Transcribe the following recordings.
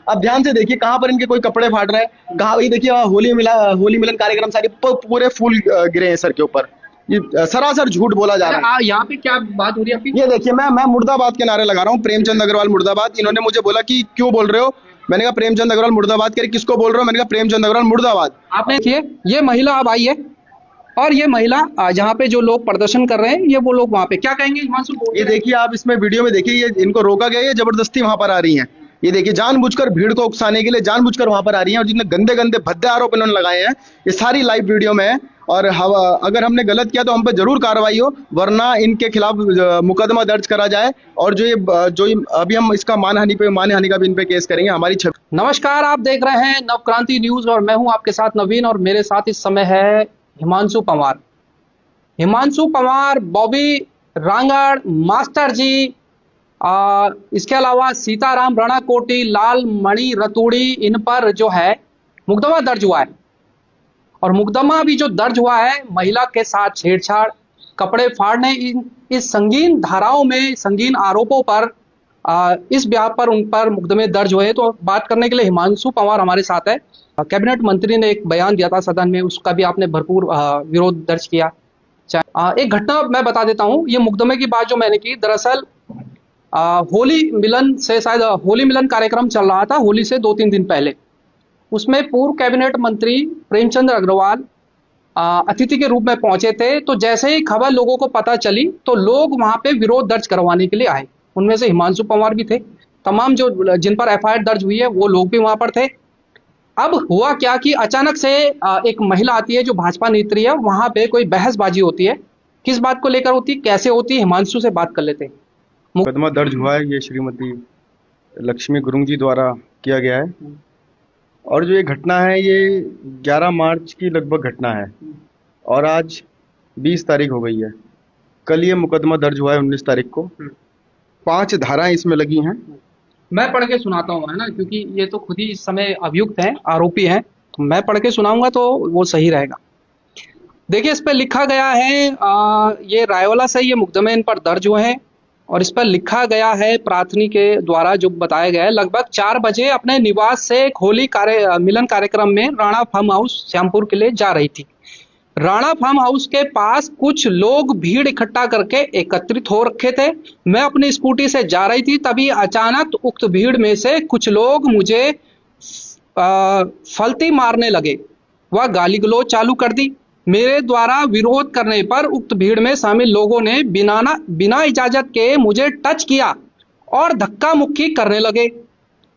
अब ध्यान से देखिए कहाँ पर इनके कोई कपड़े फाड़ रहे हैं, कहाँ ये देखिए होली मिलन कार्यक्रम सारे पूरे फूल गिरे हैं सर के ऊपर। ये सरासर झूठ बोला जा रहा है। यहाँ पे क्या बात हो रही है आपकी? ये देखिए मैं मुर्दाबाद के नारे लगा रहा हूँ, प्रेमचंद अग्रवाल मुर्दाबाद। इन्होंने मुझे बोला कि क्यों बोल रहे हो, मैंने कहा प्रेमचंद अग्रवाल मुर्दाबाद। कह रहे किसको बोल रहे हो, मैंने कहा प्रेमचंद अग्रवाल मुर्दाबाद। आपने देखिए ये महिला अब आई है, और ये महिला जहाँ पे जो लोग प्रदर्शन कर रहे हैं, ये वो लोग वहाँ पे क्या कहेंगे हिमांशु? ये देखिए आप इसमें वीडियो में देखिए, ये इनको रोका गया है, ये जबरदस्ती वहां पर आ रही हैं। ये देखिए जानबूझकर भीड़ को उकसाने के लिए जानबूझकर वहां पर आ रही हैं, और जितने गंदे गंदे भद्दे आरोप इन्होंने लगाए हैं ये सारी लाइव वीडियो में है। और अगर हमने गलत किया तो हम पे जरूर कार्रवाई हो, वरना इनके खिलाफ मुकदमा दर्ज करा जाए। और अभी हम इसका मानहानि का भी इन पे केस करेंगे। हमारी नमस्कार, आप देख रहे हैं नवक्रांति न्यूज और मैं हूं आपके साथ नवीन, और मेरे साथ इस समय है हिमांशु पंवार। हिमांशु पंवार, बॉबी रांगड़, मास्टर जी, इसके अलावा सीताराम रणकोटी, लाल मणि रतूड़ी, इन पर जो है मुकदमा दर्ज हुआ है। और मुकदमा भी जो दर्ज हुआ है महिला के साथ छेड़छाड़, कपड़े फाड़ने, इस संगीन धाराओं में, संगीन आरोपों पर इस ब्याह पर उन पर मुकदमे दर्ज हुए। तो बात करने के लिए हिमांशु पंवार हमारे साथ है। कैबिनेट मंत्री ने एक बयान दिया था सदन में, उसका भी आपने भरपूर विरोध दर्ज किया। एक घटना मैं बता देता हूँ, ये मुकदमे की बात जो मैंने की, दरअसल होली मिलन से, शायद होली मिलन कार्यक्रम चल रहा था होली से 2-3 दिन पहले। उसमें पूर्व कैबिनेट मंत्री प्रेमचंद अग्रवाल अतिथि के रूप में पहुंचे थे। तो जैसे ही खबर लोगों को पता चली तो लोग वहां पे विरोध दर्ज करवाने के लिए आए। उनमें से हिमांशु पंवार भी थे। तमाम जो जिन पर एफआईआर दर्ज हुई है वो लोग भी वहां पर थे। अब हुआ क्या कि अचानक से एक महिला आती है जो भाजपा नेत्री है, वहां पे कोई बहसबाजी होती है। किस बात को लेकर होती, कैसे होती है, हिमांशु से बात कर लेते हैं। मुकदमा दर्ज हुआ है, ये श्रीमती लक्ष्मी गुरुंग जी द्वारा किया गया है। और जो ये घटना है ये 11 मार्च की लगभग घटना है, और आज 20 तारीख हो गई है। कल ये मुकदमा दर्ज हुआ है 19 तारीख को। 5 धाराएं इसमें लगी हैं। मैं पढ़ के सुनाता हूँ, है ना, क्योंकि ये तो खुद ही इस समय अभियुक्त हैं, आरोपी हैं, तो मैं पढ़ के सुनाऊंगा तो वो सही रहेगा। देखिए इस पर लिखा गया है, ये रायवाला से ये मुकदमे इन पर दर्ज हुए हैं, और इस पर लिखा गया है प्रार्थनी के द्वारा जो बताया गया है, लगभग 4 बजे अपने निवास से एक होली मिलन कार्यक्रम में राणा फार्म हाउस श्यामपुर के लिए जा रही थी। राणा फार्म हाउस के पास कुछ लोग भीड़ इकट्ठा करके एकत्रित हो रखे थे। मैं अपनी स्कूटी से जा रही थी, तभी अचानक उक्त भीड़ में से कुछ लोग मुझे फलती मारने लगे व गाली गलौज चालू कर दी। मेरे द्वारा विरोध करने पर उक्त भीड़ में शामिल लोगों ने बिना इजाजत के मुझे टच किया और धक्का मुक्की करने लगे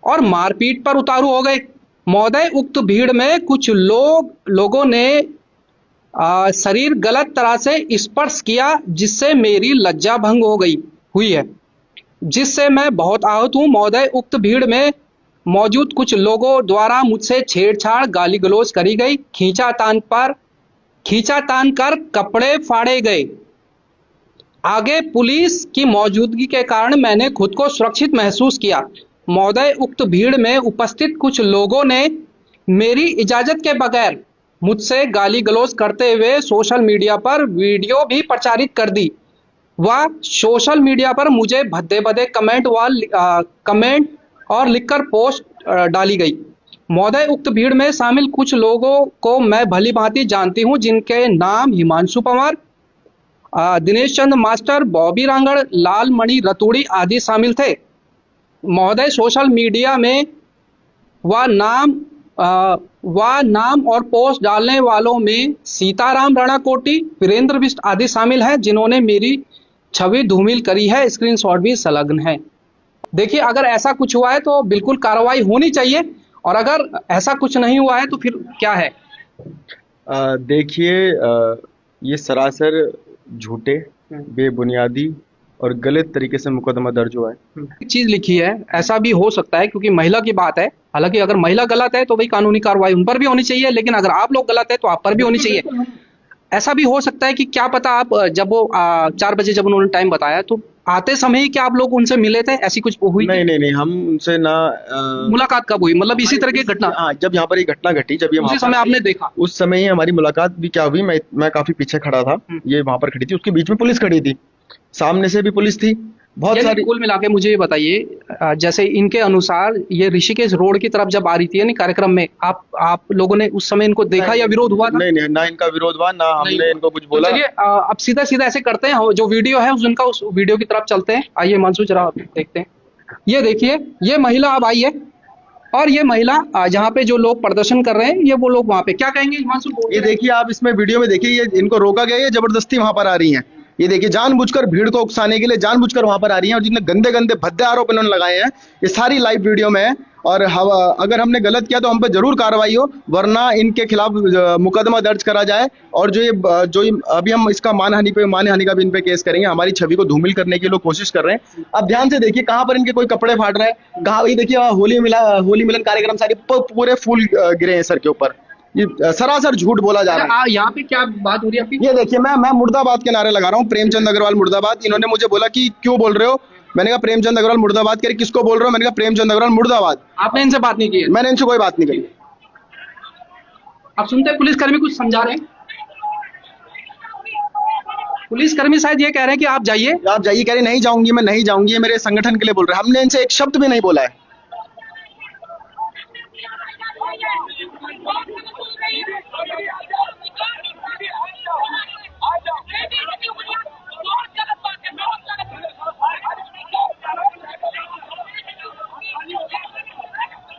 और मारपीट पर उतारू हो गए। महोदय, उक्त भीड़ में कुछ लोगों ने शरीर गलत तरह से स्पर्श किया, जिससे मेरी लज्जा भंग हुई है, जिससे मैं बहुत आहत हूँ। महोदय, उक्त भीड़ में मौजूद कुछ लोगों द्वारा मुझसे छेड़छाड़, गाली गलौज करी गई, खींचातान कर कपड़े फाड़े गए। आगे पुलिस की मौजूदगी के कारण मैंने खुद को सुरक्षित महसूस किया। महोदय, उक्त भीड़ में उपस्थित कुछ लोगों ने मेरी इजाजत के बगैर मुझसे गाली गलौज करते हुए सोशल मीडिया पर वीडियो भी प्रचारित कर दी। वह सोशल मीडिया पर मुझे भद्दे कमेंट और लिखकर पोस्ट डाली गई। महोदय, उक्त भीड़ में शामिल कुछ लोगों को मैं भली भांति जानती हूं, जिनके नाम हिमांशु पंवार, दिनेश चंद्र मास्टर, बॉबी रांगड़, लाल मणि रतूड़ी आदि शामिल थे। महोदय, सोशल मीडिया में वह नाम और पोस्ट डालने वालों में सीताराम रणकोटी, वीरेंद्र बिष्ट आदि शामिल हैं, जिन्होंने मेरी छवि धूमिल करी है। स्क्रीनशॉट भी संलग्न है। देखिए, अगर ऐसा कुछ हुआ है तो बिल्कुल कार्रवाई होनी चाहिए, और अगर ऐसा कुछ नहीं हुआ है तो फिर क्या है? देखिए, ये सरासर झूठे, बेबुनियादी और गलत तरीके से मुकदमा दर्ज हुआ है। एक चीज लिखी है, ऐसा भी हो सकता है क्योंकि महिला की बात है। हालांकि अगर महिला गलत है तो भाई कानूनी कार्रवाई उन पर भी होनी चाहिए, लेकिन अगर आप लोग गलत है तो आप पर भी होनी चाहिए। ऐसा भी हो सकता है कि क्या पता आप जब वो 4 बजे जब उन्होंने टाइम बताया तो आते समय ही क्या आप लोग उनसे मिले थे? ऐसी कुछ हुई? नहीं, हम उनसे ना मुलाकात कब हुई? मतलब इसी तरह की घटना? हाँ, जब यहाँ पर ये घटना घटी, जब ये उसी समय आपने देखा? उस समय ही हमारी मुलाकात भी क्या हुई। मैं काफी पीछे खड़ा था, ये वहां पर खड़ी थी, उसके बीच में पुलिस खड़ी थी, सामने से भी पुलिस थी, बहुत यानी सारी। कुल मिला के मुझे ये बताइए, जैसे इनके अनुसार ये ऋषिकेश रोड की तरफ जब आ रही थी यानी कार्यक्रम में, आप लोगों ने उस समय इनको देखा या विरोध हुआ था? नहीं नहीं, ना इनका विरोध हुआ, ना नहीं हमने हुआ। इनको कुछ तो बोला। चलिए अब सीधा सीधा ऐसे करते हैं, जो वीडियो है उनका उस वीडियो की तरफ चलते हैं। आइए हिमांशु जरा देखते हैं। ये देखिए, ये महिला अब आई है और ये महिला जहाँ पे जो लोग प्रदर्शन कर रहे हैं, ये वो लोग वहाँ पे क्या कहेंगे हिमांशु? ये देखिए, आप इसमें वीडियो में देखिए, ये इनको रोका गया है, ये जबरदस्ती वहां पर आ रही हैं। ये देखिए, जानबूझकर भीड़ को उकसाने के लिए जानबूझकर वहां पर आ रही हैं, और जितने गंदे गंदे भद्दे आरोप इन्होंने लगाए हैं, ये सारी लाइव वीडियो में है। और अगर हमने गलत किया तो हम पे जरूर कार्रवाई हो, वरना इनके खिलाफ मुकदमा दर्ज करा जाए। और अभी हम इसका मानहानि का भी इन पे केस करेंगे। हमारी छवि को धूमिल करने की लोग कोशिश कर रहे हैं। अब ध्यान से देखिए, कहाँ पर इनके कोई कपड़े फाट रहे हैं, कहाँ, ये देखिए, होली मिलन कार्यक्रम सारी पूरे फूल गिरे हैं सर के ऊपर। ये सरासर झूठ बोला जा रहा है। यहाँ पे क्या बात हो रही है आपकी? ये देखिए, मैं मुर्दाबाद के नारे लगा रहा हूँ, प्रेमचंद अग्रवाल मुर्दाबाद। इन्होंने मुझे बोला कि क्यों बोल रहे हो, मैंने कहा प्रेमचंद अग्रवाल मुर्दाबाद। कह रहे किसको बोल रहे हो, मैंने कहा प्रेमचंद अग्रवाल मुर्दाबाद। आपने इनसे बात नहीं की है? मैंने इनसे कोई बात नहीं करी। आप सुनते हैं पुलिसकर्मी कुछ समझा रहे हैं, पुलिसकर्मी शायद ये कह रहे हैं कि आप जाइए। आप जाइए, कह रहे नहीं जाऊंगी, मैं नहीं जाऊंगी, ये मेरे संगठन के लिए बोल रहे हैं। हमने इनसे एक शब्द भी नहीं बोला है।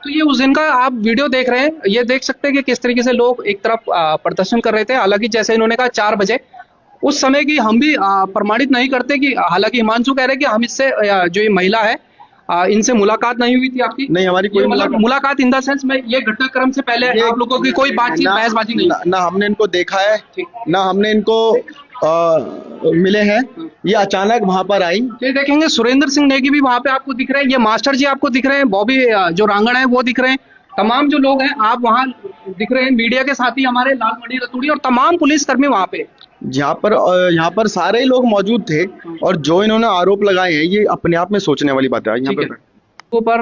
तो ये उस दिन का आप वीडियो देख रहे हैं, ये देख सकते हैं कि किस तरीके से लोग एक तरफ प्रदर्शन कर रहे थे। हालांकि जैसे इन्होंने कहा 4 बजे, उस समय की हम भी प्रमाणित नहीं करते कि, हालांकि हिमांशु कह रहे हैं कि हम इससे जो ये महिला है इनसे मुलाकात नहीं हुई थी आपकी? नहीं, हमारी कोई मुलाकात इन द सेंस में ये घटनाक्रम से पहले आप लोगों की कोई बातचीत बहसबाजी नहीं? ना हमने इनको देखा है, ना हमने इनको मिले हैं। ये अचानक वहां पर आई। ये देखेंगे सुरेंद्र सिंह नेगी भी वहां पे आपको दिख रहे हैं, ये मास्टर जी आपको दिख रहे हैं, बॉबी जो रांगड़ है वो दिख रहे हैं, तमाम जो लोग हैं आप वहां दिख रहे हैं, मीडिया के साथी हमारे लालमणि रतूड़ी और तमाम पुलिसकर्मी वहां पे। यहाँ पर सारे लोग मौजूद थे, और जो इन्होंने आरोप लगाए हैं, ये अपने आप में सोचने वाली बात है। यहाँ पर ऊपर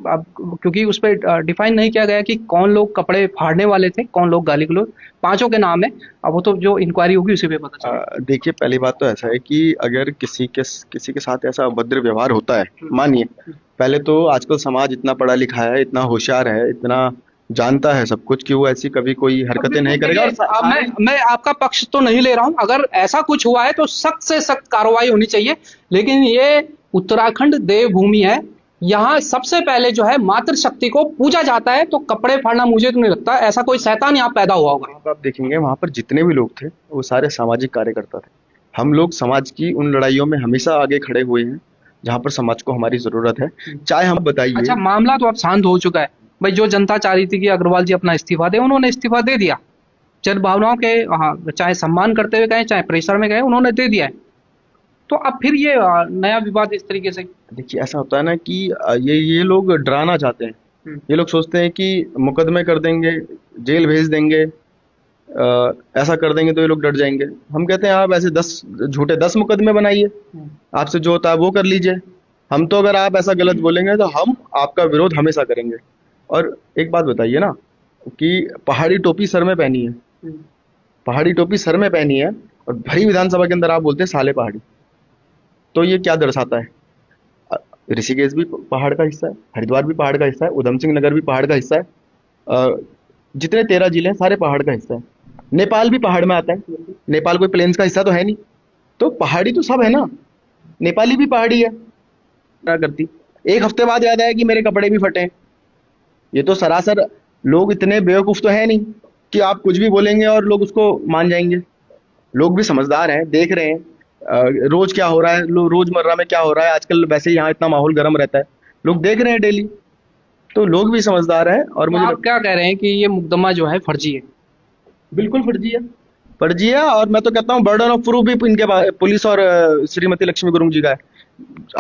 अब क्योंकि उस पर डिफाइन नहीं किया गया कि कौन लोग कपड़े फाड़ने वाले थे, कौन लोग गाली गलौज, 5 के नाम है। अब वो तो जो इंक्वायरी होगी उसी पे पता चलेगा। देखिए, पहली बात तो ऐसा है कि अगर किसी के साथ ऐसा अभद्र व्यवहार होता है, मानिए, पहले तो आजकल समाज इतना पढ़ा लिखा है, इतना होशियार है, इतना जानता है सब कुछ, कि वो ऐसी कभी कोई हरकतें नहीं करेगा। और मैं आपका पक्ष तो नहीं ले रहा हूं, अगर ऐसा कुछ हुआ है तो सख्त से सख्त कार्रवाई होनी चाहिए। लेकिन ये उत्तराखंड देवभूमि है, यहाँ सबसे पहले जो है मातृशक्ति को पूजा जाता है, तो कपड़े फाड़ना मुझे तो नहीं लगता ऐसा कोई शैतान यहाँ पैदा हुआ होगा। आप देखेंगे वहां पर जितने भी लोग थे वो सारे सामाजिक कार्यकर्ता थे। हम लोग समाज की उन लड़ाइयों में हमेशा आगे खड़े हुए हैं जहाँ पर समाज को हमारी जरूरत है। चाहे हम बताइए। अच्छा, मामला तो अब शांत हो चुका है भाई। जो जनता चाह रही थी कि अग्रवाल जी अपना इस्तीफा दे, उन्होंने इस्तीफा दे दिया। जन भावनाओं के, हाँ, चाहे सम्मान करते हुए गए चाहे प्रेशर में गए, उन्होंने दे दिया है। तो अब फिर ये नया विवाद इस तरीके से। देखिए, ऐसा होता है ना कि ये लोग डराना चाहते हैं। ये लोग सोचते हैं कि मुकदमे कर देंगे, जेल भेज देंगे, ऐसा कर देंगे तो ये लोग डर जाएंगे। हम कहते हैं आप ऐसे 10 मुकदमे बनाइए, आपसे जो होता है वो कर लीजिए। हम तो अगर आप ऐसा गलत बोलेंगे तो हम आपका विरोध हमेशा करेंगे। और एक बात बताइए ना, कि पहाड़ी टोपी सर में पहनी है, पहाड़ी टोपी सर में पहनी है, और भरी विधानसभा के अंदर आप बोलते हैं साले पहाड़ी। तो ये क्या दर्शाता है? ऋषिकेश भी पहाड़ का हिस्सा है, हरिद्वार भी पहाड़ का हिस्सा है, उधम सिंह नगर भी पहाड़ का हिस्सा है, जितने 13 जिले हैं सारे पहाड़ का हिस्सा है। नेपाल भी पहाड़ में आता है, नेपाल कोई प्लेन्स का हिस्सा तो है नहीं। तो पहाड़ी तो सब है ना, नेपाली भी पहाड़ी है। क्या करती, एक हफ्ते बाद याद आया कि मेरे कपड़े भी फटे। ये तो सरासर, लोग इतने बेवकूफ तो है नहीं कि आप कुछ भी बोलेंगे और लोग उसको मान जाएंगे। लोग भी समझदार हैं, देख रहे हैं रोज क्या हो रहा है, रोजमर्रा में क्या हो रहा है। आजकल वैसे ही यहाँ इतना माहौल गर्म रहता है, लोग देख रहे हैं डेली, तो लोग भी समझदार हैं। और मुझे आप क्या कह रहे हैं कि ये मुकदमा जो है फर्जी है? बिल्कुल फर्जी है, फर्जी है। और मैं तो कहता हूँ बर्डन ऑफ प्रूफ भी इनके पुलिस और श्रीमती लक्ष्मी गुरुंग जी का है।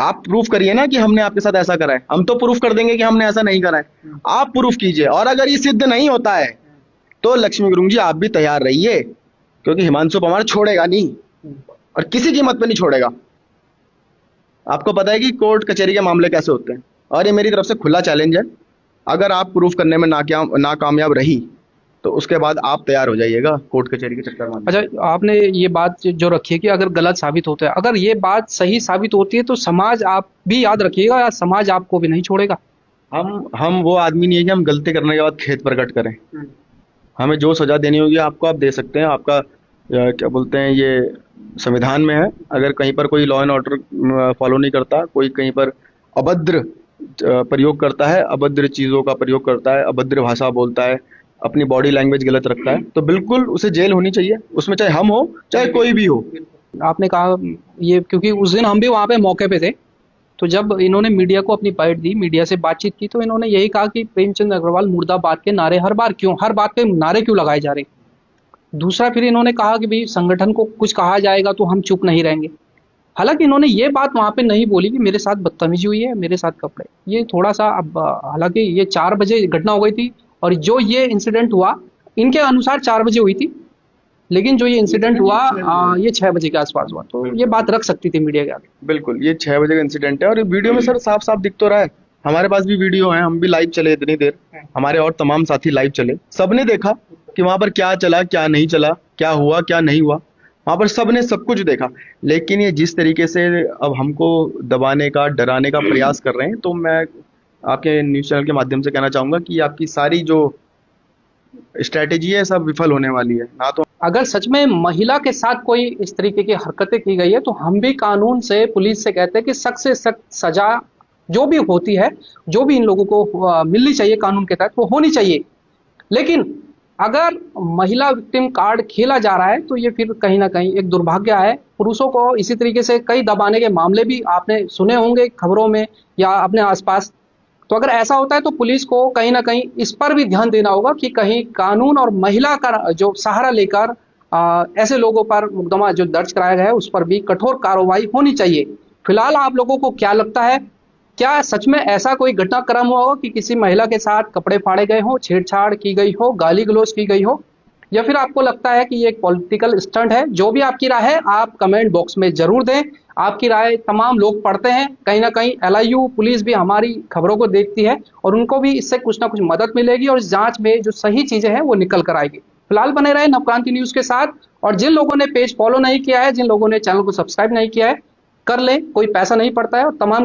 आप प्रूफ करिए ना कि हमने आपके साथ ऐसा करा है। हम तो प्रूफ कर देंगे कि हमने ऐसा नहीं करा है, आप प्रूफ कीजिए। और अगर ये सिद्ध नहीं होता है तो लक्ष्मी गुरुंग जी आप भी तैयार रहिए, क्योंकि हिमांशु पवार छोड़ेगा नहीं, और किसी कीमत पे नहीं छोड़ेगा। आपको पता है कि कोर्ट कचहरी के मामले कैसे होते हैं, और ये मेरी तरफ से खुला चैलेंज है। अगर आप प्रूफ करने में नाकामयाब रही तो उसके बाद आप तैयार हो जाइएगा कोर्ट कचहरी के चक्कर में। अच्छा, आपने ये बात जो रखी है कि अगर गलत साबित होता है, अगर ये बात सही साबित होती है तो समाज, आप भी याद रखिएगा, या समाज आपको भी नहीं छोड़ेगा। हम वो आदमी नहीं है कि हम गलती करने के बाद खेत प्रकट करें। हमें जो सजा देनी होगी आपको आप दे सकते हैं, आपका क्या बोलते हैं ये संविधान में है। अगर कहीं पर कोई लॉ एंड ऑर्डर फॉलो नहीं करता, कोई कहीं पर अभद्र प्रयोग करता है, अभद्र चीज़ों का प्रयोग करता है, अभद्र भाषा बोलता है, अपनी बॉडी लैंग्वेज गलत रखता है, तो बिल्कुल उसे जेल होनी चाहिए, उसमें चाहे हम हो चाहे कोई भी हो। आपने कहा ये, क्योंकि उस दिन हम भी वहाँ पे मौके पे थे, तो जब इन्होंने मीडिया को अपनी बाइट दी, मीडिया से बातचीत की, तो इन्होंने यही कहा कि प्रेमचंद अग्रवाल मुर्दाबाद के नारे हर बात पे नारे क्यों लगाए जा रहे। दूसरा, फिर इन्होंने कहा कि भाई संगठन को कुछ कहा जाएगा तो हम चुप नहीं रहेंगे। हालांकि इन्होंने ये बात वहां पे नहीं बोली कि मेरे साथ बदतमीजी हुई है, मेरे साथ कपड़े, ये थोड़ा सा अब, हालांकि ये 4 बजे घटना हो गई थी और जो ये इंसिडेंट हुआ इनके अनुसार 4 बजे हुई थी, लेकिन जो ये इंसिडेंट हुआ ये 6 बजे के आसपास हुआ, तो ये बात रख सकती थी मीडिया के आगे। बिल्कुल, ये 6 बजे का इंसिडेंट है और ये वीडियो में सर साफ साफ दिख तो रहा है। हमारे पास भी वीडियो है, हम भी लाइव चले इतनी देर, हमारे और तमाम साथी लाइव चले, सबने देखा कि वहां पर क्या चला क्या नहीं चला, क्या हुआ क्या नहीं हुआ, वहां पर सबने सब कुछ देखा। लेकिन ये जिस तरीके से अब हमको दबाने का डराने का प्रयास कर रहे हैं, तो मैं आपके न्यूज चैनल के माध्यम से कहना चाहूंगा कि आपकी सारी जो स्ट्रेटेजी है सब विफल होने वाली है। ना तो अगर सच में महिला के साथ कोई इस तरीके की हरकतें की गई है तो हम भी कानून से, पुलिस से कहते हैं कि सख्त से सख्त सजा जो भी होती है, जो भी इन लोगों को मिलनी चाहिए कानून के तहत, वो होनी चाहिए। लेकिन अगर महिला विक्टिम कार्ड खेला जा रहा है तो ये फिर कहीं ना कहीं एक दुर्भाग्य है। पुरुषों को इसी तरीके से कई दबाने के मामले भी आपने सुने होंगे खबरों में या अपने आसपास। तो अगर ऐसा होता है तो पुलिस को कहीं ना कहीं इस पर भी ध्यान देना होगा कि कहीं कानून और महिला का जो सहारा लेकर ऐसे लोगों पर मुकदमा जो दर्ज कराया गया है उस पर भी कठोर कार्रवाई होनी चाहिए। फिलहाल आप लोगों को क्या लगता है, क्या सच में ऐसा कोई घटनाक्रम हुआ हो कि किसी महिला के साथ कपड़े फाड़े गए हो, छेड़छाड़ की गई हो, गाली गलौज की गई हो, या फिर आपको लगता है कि ये एक पॉलिटिकल स्टंट है? जो भी आपकी राय है आप कमेंट बॉक्स में जरूर दें। आपकी राय तमाम लोग पढ़ते हैं, कहीं ना कहीं LIU पुलिस भी हमारी खबरों को देखती है और उनको भी इससे कुछ ना कुछ मदद मिलेगी और इस जांच में जो सही चीजें हैं वो निकल कर आएगी। फिलहाल बने रहे नवक्रांति न्यूज के साथ, और जिन लोगों ने पेज फॉलो नहीं किया है, जिन लोगों ने चैनल को सब्सक्राइब नहीं किया है, कर ले, कोई पैसा नहीं पड़ता है। और तमाम